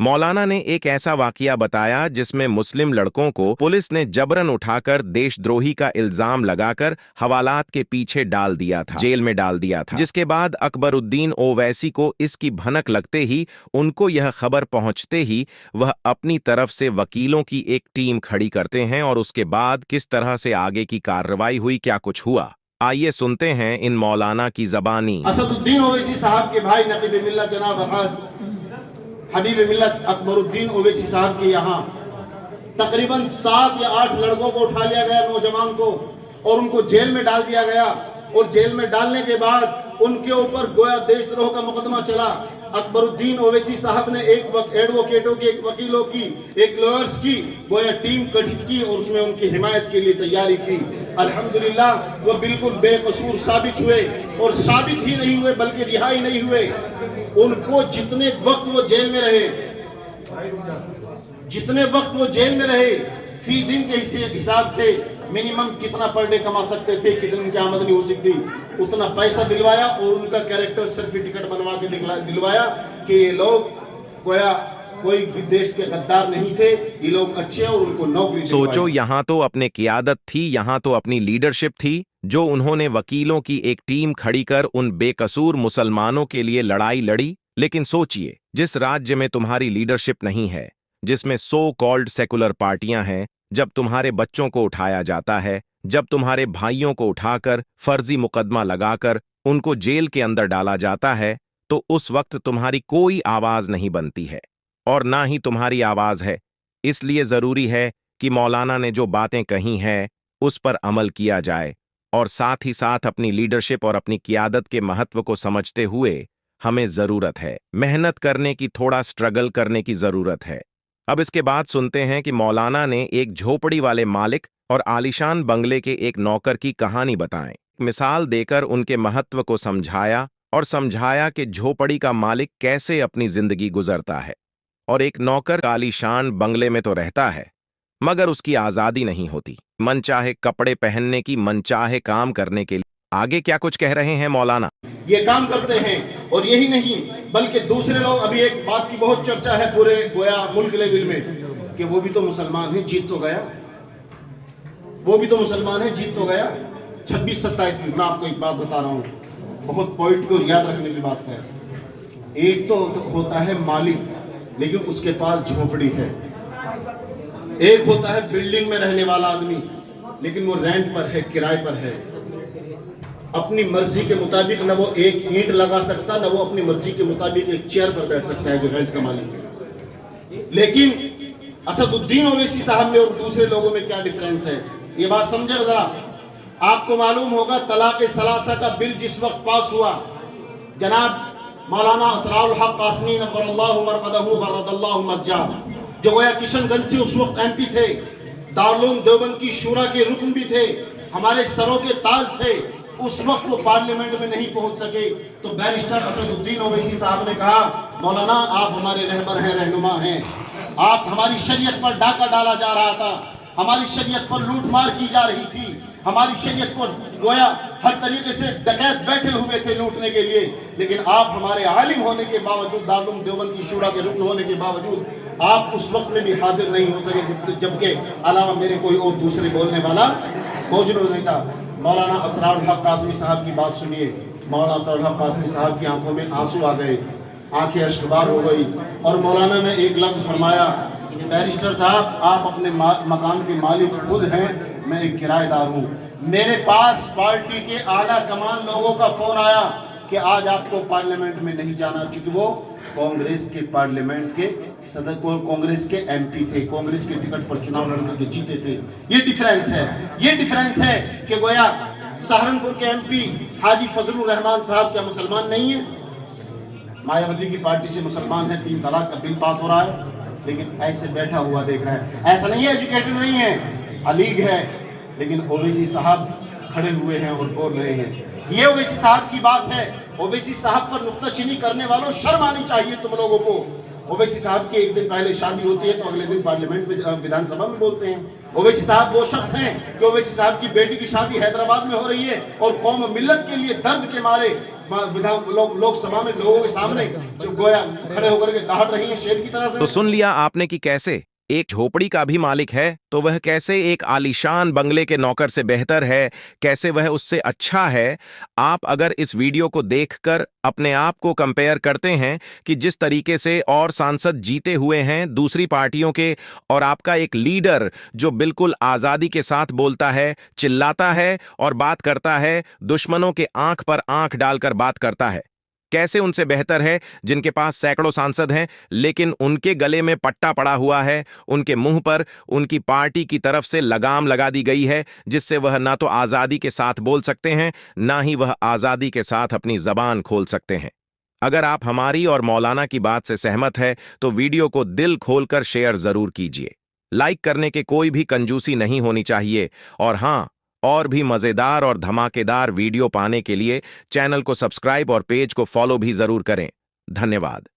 मौलाना ने एक ऐसा वाकया बताया जिसमें मुस्लिम लड़कों को पुलिस ने जबरन उठाकर देशद्रोही का इल्जाम लगाकर हवालात के पीछे डाल दिया था, जेल में डाल दिया था। जिसके बाद अकबरुद्दीन ओवैसी को इसकी भनक लगते ही, उनको यह खबर पहुंचते ही वह अपनी तरफ से वकीलों की एक टीम खड़ी करते हैं और उसके बाद किस तरह से आगे की कार्रवाई हुई, क्या कुछ हुआ, आइए सुनते हैं इन मौलाना की जबानी। असदुद्दीन ओवैसी साहब के भाई नकीब मिल्लत जनाब हबीब मिल्लत अकबरुद्दीन ओवैसी साहब के यहाँ तकरीबन 7 या 8 लड़कों को उठा लिया गया, नौजवान को, और उनको जेल में डाल दिया गया। और जेल में डालने के बाद उनके ऊपर गोया देशद्रोह का मुकदमा चला। अकबरुद्दीन ओवैसी साहब ने एक एडवोकेटों की, एक वकीलों की, एक लॉयर्स की गोया टीम गठित की और उसमें उनकी हिमायत के लिए तैयारी की। अल्हम्दुलिल्लाह वो बिल्कुल बेकसूर साबित हुए, और साबित ही नहीं हुए बल्कि रिहाई नहीं हुए। उनको जितने वक्त वो जेल में रहे, फी दिन के हिसाब से मिनिमम कितना पर डे कमा सकते थे, कितनी उनकी आमदनी हो सकती, उतना पैसा दिलवाया और उनका कैरेक्टर सर्टिफिकेट बनवा के दिलवाया कि ये लोग गोया कोई भी देश के गद्दार नहीं थे, ये लोग अच्छे, और उनको नौकरी। सोचो, यहाँ तो अपने क़ियादत थी, यहाँ तो अपनी लीडरशिप थी, जो उन्होंने वकीलों की एक टीम खड़ी कर उन बेकसूर मुसलमानों के लिए लड़ाई लड़ी। लेकिन सोचिए, जिस राज्य में तुम्हारी लीडरशिप नहीं है, जिसमें सो कॉल्ड सेकुलर पार्टियां हैं, जब तुम्हारे बच्चों को उठाया जाता है, जब तुम्हारे भाइयों को उठाकर फर्जी मुकदमा लगाकर उनको जेल के अंदर डाला जाता है, तो उस वक्त तुम्हारी कोई आवाज नहीं बनती है और ना ही तुम्हारी आवाज है। इसलिए जरूरी है कि मौलाना ने जो बातें कही हैं उस पर अमल किया जाए, और साथ ही साथ अपनी लीडरशिप और अपनी क़ियादत के महत्व को समझते हुए हमें जरूरत है मेहनत करने की, थोड़ा स्ट्रगल करने की जरूरत है। अब इसके बाद सुनते हैं कि मौलाना ने एक झोपड़ी वाले मालिक और आलीशान बंगले के एक नौकर की कहानी बताएं, मिसाल देकर उनके महत्व को समझाया और समझाया कि झोपड़ी का मालिक कैसे अपनी जिंदगी गुजरता है और एक नौकर आलीशान बंगले में तो रहता है मगर उसकी आजादी नहीं होती, मनचाहे कपड़े पहनने की, मनचाहे काम करने के लिए। आगे क्या कुछ कह रहे हैं मौलाना। ये काम करते हैं, और यही नहीं बल्कि दूसरे लोग, अभी एक बात की बहुत चर्चा है पूरे गोया मुल्क लेवल में कि वो भी तो मुसलमान हैं, जीत तो गया, वो भी तो मुसलमान हैं, जीत तो गया। 26-27 में मैं आपको एक बात बता रहा हूँ, बहुत पॉइंट को याद रखने की बात है। एक तो होता है मालिक, लेकिन उसके पास झोपड़ी है। एक होता है बिल्डिंग में रहने वाला आदमी, लेकिन वो रेंट पर है, किराए पर है। अपनी मर्जी के मुताबिक न वो एक ईंट लगा सकता, न वो अपनी मर्जी के मुताबिक एक चेयर पर बैठ सकता है, जो रेंट का मालिक है। लेकिन असदुद्दीन ओवैसी साहब में और दूसरे लोगों में क्या डिफरेंस है, ये बात समझे जरा। आपको मालूम होगा तलाक सलासा का बिल जिस वक्त पास हुआ, जनाब मौलाना असरारुल हक कासमी नव्वरल्लाहु मरक़दहु बरदल्लाहु मस्जा, जो गोया किशनगंज से उस वक्त एमपी थे, दारुल देवबंद की शूरा के रुकन भी थे, हमारे सरों के ताज थे, उस वक्त वो पार्लियामेंट में नहीं पहुंच सके। तो बैरिस्टर असदुद्दीन ओवैसी साहब ने कहा, मौलाना आप हमारे रहबर हैं, रहनुमा हैं, आप हमारी शरीयत पर डाका डाला जा रहा था, हमारी शरीयत पर लूटमार की जा रही थी, हमारी शरीयत को गोया हर तरीके से डकैत बैठे हुए थे लूटने के लिए, लेकिन आप हमारे आलिम होने के बावजूद, दारुल देवबंद की शूरा के रुकन होने के बावजूद आप उस वक्त में भी हाजिर नहीं हो सके, जबकि अलावा मेरे कोई और दूसरे बोलने वाला मौजूद नहीं था। मौलाना असरारुल हक कासमी साहब की बात सुनिए। मौलाना असरारुल हक कासमी साहब की आंखों में आंसू आ गए, आंखें अश्कबार हो गई, और मौलाना ने एक लफ्ज़ फरमाया, बैरिस्टर साहब आप अपने मकान के मालिक खुद हैं, मैं एक किराएदार हूँ। मेरे पास पार्टी के आला कमान लोगों का फ़ोन आया कि आज आपको पार्लियामेंट में नहीं जाना, चूँकि वो कांग्रेस के पार्लियामेंट के सदस्य, कांग्रेस के एमपी थे, कांग्रेस के टिकट पर चुनाव लड़कर के जीते थे। ये डिफरेंस है कि गोया सहारनपुर के एमपी हाजी फजलुर रहमान साहब क्या मुसलमान नहीं है? मायावती की पार्टी से मुसलमान है, 3 तलाक का बिल पास हो रहा है, लेकिन ऐसे बैठा हुआ देख रहा है। ऐसा नहीं है एजुकेटेड नहीं है, अलीग है, लेकिन ओवैसी साहब खड़े हुए हैं और बोल रहे हैं। ये ओवैसी साहब की बात है। ओवैसी साहब पर नुक्ताचीनी करने वालों, शर्म आनी चाहिए तुम लोगों को। ओवैसी साहब की एक दिन पहले शादी होती है तो अगले दिन पार्लियामेंट में, विधानसभा में बोलते हैं। ओवैसी साहब वो शख्स हैं कि ओवैसी साहब की बेटी की शादी हैदराबाद में हो रही है और कौम मिल्लत के लिए दर्द के मारे लोकसभा में लोगों के सामने जो गोया खड़े होकर के दहाड़ रही है शेर की तरह से। तो सुन लिया आपने कि कैसे एक झोपड़ी का भी मालिक है तो वह कैसे एक आलीशान बंगले के नौकर से बेहतर है, कैसे वह उससे अच्छा है। आप अगर इस वीडियो को देखकर अपने आप को कंपेयर करते हैं कि जिस तरीके से और सांसद जीते हुए हैं दूसरी पार्टियों के, और आपका एक लीडर जो बिल्कुल आजादी के साथ बोलता है, चिल्लाता है और बात करता है, दुश्मनों के आंख पर आंख डालकर बात करता है, कैसे उनसे बेहतर है जिनके पास सैकड़ों सांसद हैं लेकिन उनके गले में पट्टा पड़ा हुआ है, उनके मुंह पर उनकी पार्टी की तरफ से लगाम लगा दी गई है जिससे वह ना तो आजादी के साथ बोल सकते हैं ना ही वह आजादी के साथ अपनी जबान खोल सकते हैं। अगर आप हमारी और मौलाना की बात से सहमत है तो वीडियो को दिल खोलकर शेयर जरूर कीजिए। लाइक करने के कोई भी कंजूसी नहीं होनी चाहिए, और हाँ, और भी मजेदार और धमाकेदार वीडियो पाने के लिए चैनल को सब्सक्राइब और पेज को फॉलो भी जरूर करें। धन्यवाद।